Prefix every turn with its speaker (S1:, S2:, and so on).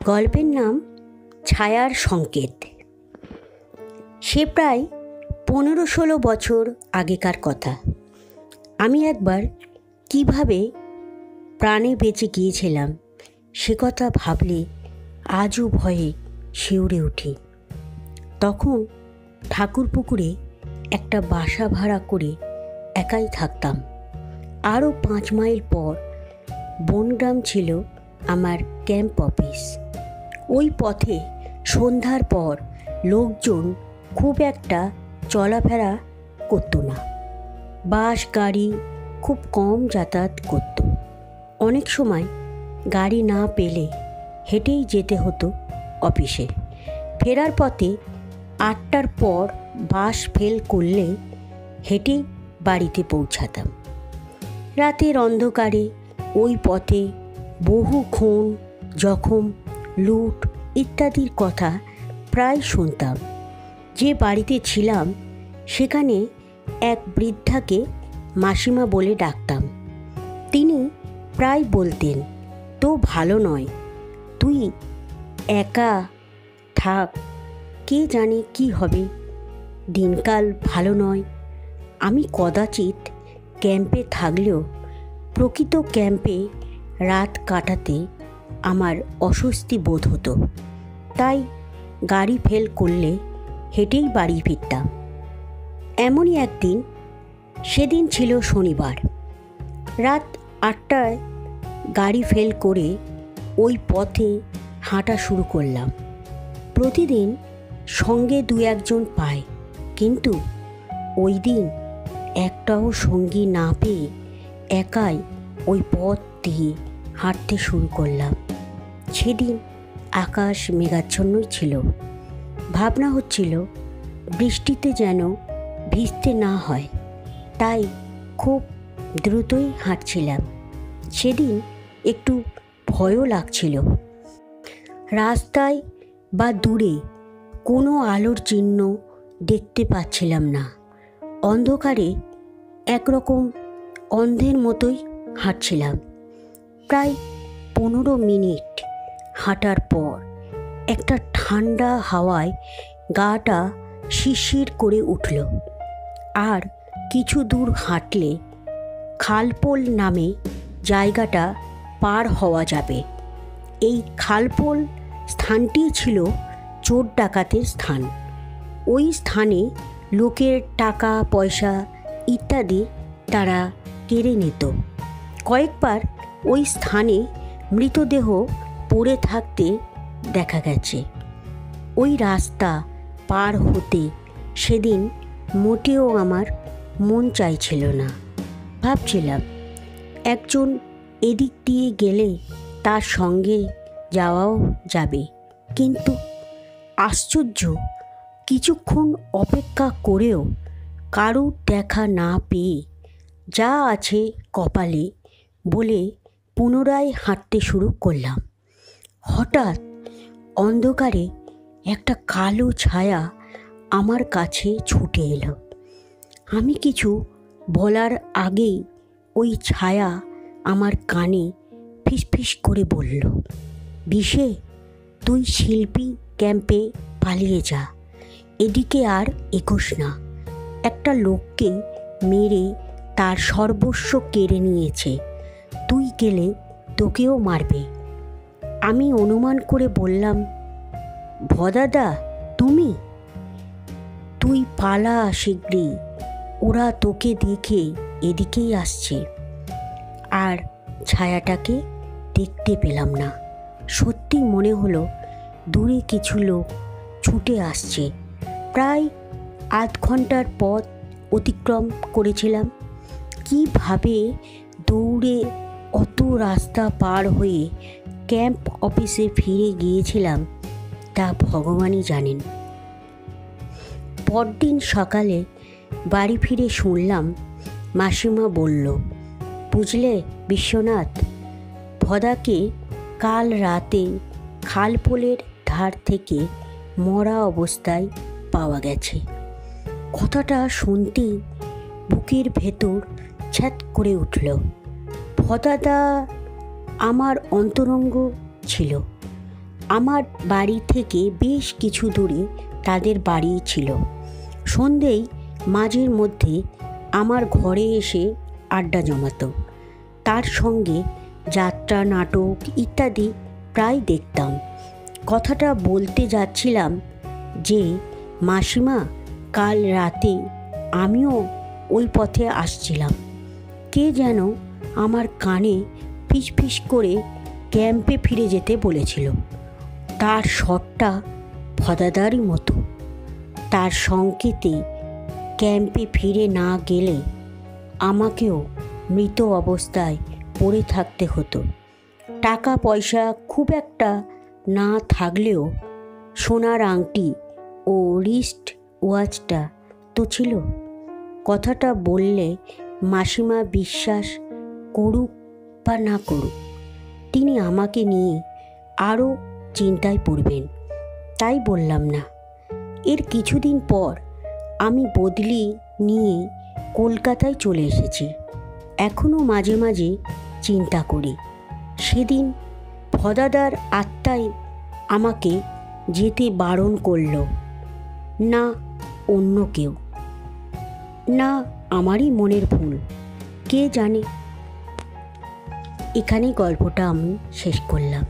S1: গল্পের নাম ছায়ার সংকেত। সে প্রায় 15-16 বছর আগেকার কথা। আমি একবার কিভাবে প্রাণে বেঁচে গিয়েছিলাম সে কথা ভাবলে আজও ভয়ে শিউরে উঠি। তখন ঠাকুরপুকুরে একটা বাসা ভাড়া করে একাই থাকতাম। আরও 5 মাইল পর বনগ্রাম ছিল আমার ক্যাম্প অফিস। ওই পথে সন্ধ্যার পর লোকজন খুব একটা চলাফেরা করতো না। বাস গাড়ি খুব কম যাতায়াত করত। অনেক সময় গাড়ি না পেলে হেঁটেই যেতে হতো অফিসে। ফেরার পথে 8টার পর বাস ফেল করলে হেঁটেই বাড়িতে পৌঁছাতাম। রাতের অন্ধকারে ওই পথে বহু খুন, জখম, লুট ইত্যাদির কথা প্রায় শুনতাম। যে বাড়িতে ছিলাম সেখানে এক বৃদ্ধাকে মাসিমা বলে ডাকতাম। তিনি প্রায় বলতেন, তো ভালো নয়, তুই একা থাক, কে জানে কি হবে, দিনকাল ভালো নয়। আমি কদাচিৎ ক্যাম্পে থাকলেও প্রকৃত ক্যাম্পে রাত কাটাতে আমার অস্বস্তি বোধ হতো। তাই গাড়ি ফেল করলে হেঁটেই বাড়ি ফিরতাম। এমনই একদিন, সেদিন ছিল শনিবার। রাত 8টায় গাড়ি ফেল করে ওই পথে হাঁটা শুরু করলাম। প্রতিদিন সঙ্গে 2-1 পাই, কিন্তু ওই দিন একটাও সঙ্গী না পেয়ে একাই ওই পথ দিয়ে হাঁটতে শুরু করলাম। সেদিন আকাশ মেঘাচ্ছন্নই ছিল। ভাবনা হচ্ছিল বৃষ্টিতে যেন ভিজতে না হয়, তাই খুব দ্রুতই হাঁটছিলাম। সেদিন একটু ভয়ও লাগছিল। রাস্তায় বা দূরে কোনো আলোর চিহ্ন দেখতে পাচ্ছিলাম না। অন্ধকারে একরকম অন্ধের মতোই হাঁটছিলাম। প্রায় 15 মিনিট হাঁটার পর একটা ঠান্ডা হাওয়ায় গাটা শিরশির করে উঠল। আর কিছু দূর হাঁটলে খালপোল নামে জায়গাটা পার হওয়া যাবে। এই খালপোল স্থানটি ছিল চোর ডাকাতের স্থান। ওই স্থানে লোকের টাকা পয়সা ইত্যাদি তারা কেড়ে নিত। কয়েকবার ওই স্থানে মৃতদেহ পড়ে থাকতে দেখা গেছে। ওই রাস্তা পার হতে সেদিন মোটেও আমার মন চাইছিল না। ভাবছিলাম একজন এদিক দিয়ে গেলে তার সঙ্গে যাওয়াও যাবে, কিন্তু আশ্চর্য, কিছুক্ষণ অপেক্ষা করেও কারুর দেখা না পেয়ে যা আছে কপালে বলে পুনরায় হাঁটতে শুরু করলাম। হঠাৎ অন্ধকারে একটা কালো ছায়া আমার কাছে ছুটে এলো। আমি কিছু বলার আগেই ওই ছায়া আমার কানে ফিসফিস করে বলল, বিশে, তুই শিল্পী ক্যাম্পে পালিয়ে যা, এদিকে আর এগোস না। একটা লোককে মেরে তার সর্বস্ব কেড়ে নিয়েছে, তুই গেলে তোকেও মারবে। আমি অনুমান করে বললাম, ভদাদা তুমি? তুই পালা শিগগির, ওরা তোকে দেখে এদিকেই আসছে। আর ছায়াটাকে দেখতে পেলাম না। সত্যি মনে হলো দূরে কিছু লোক ছুটে আসছে। প্রায় আধ ঘন্টার পথ অতিক্রম করেছিলাম। কিভাবে দৌড়ে অত রাস্তা পার হয়ে ক্যাম্প অফিসে ফিরে গিয়েছিলাম তা ভগবানই জানেন। পরদিন সকালে বাড়ি ফিরে শুনলাম মাসিমা বলল, বুঝলে বিশ্বনাথ, ভদাকে কাল রাতে খালপোলের ধার থেকে মরা অবস্থায় পাওয়া গেছে। কথাটা শুনতেই বুকের ভেতর ছ্যাঁত করে উঠল। ভদাদা আমার অন্তরঙ্গ ছিল। আমার বাড়ি থেকে বেশ কিছু দূরে তাদের বাড়ি ছিল। সন্ধেয় মাঝের মধ্যে আমার ঘরে এসে আড্ডা জমাতো। তার সঙ্গে যাত্রা, নাটক ইত্যাদি প্রায় দেখতাম। কথাটা বলতে যাচ্ছিলাম যে, মাসিমা, কাল রাতে আমিও ওই পথে আসছিলাম। কে যেন আমার কানে ফিস ফিস করে ক্যাম্পে ফিরে যেতে বলেছিল। তার স্বরটা ভদাদারই মতো। তার সংকেতে ক্যাম্পে ফিরে না গেলে আমাকেও মৃত অবস্থায় পড়ে থাকতে হতো। টাকা পয়সা খুব একটা না থাকলেও সোনার আংটি ও রিস্ট ওয়াচটা তো ছিল। কথাটা বললে মাসিমা বিশ্বাস করুক বা না করুক, তিনি আমাকে নিয়ে আরও চিন্তায় পড়বেন, তাই বললাম না। এর কিছুদিন পর আমি বদলি নিয়ে কলকাতায় চলে এসেছি। এখনও মাঝে মাঝে চিন্তা করি, সেদিন ভদাদার আত্মাই আমাকে যেতে বারণ করল, না অন্য কেউ, না আমারই মনের ভুল, কে জানে। এখানেই গল্পটা আমি শেষ করলাম।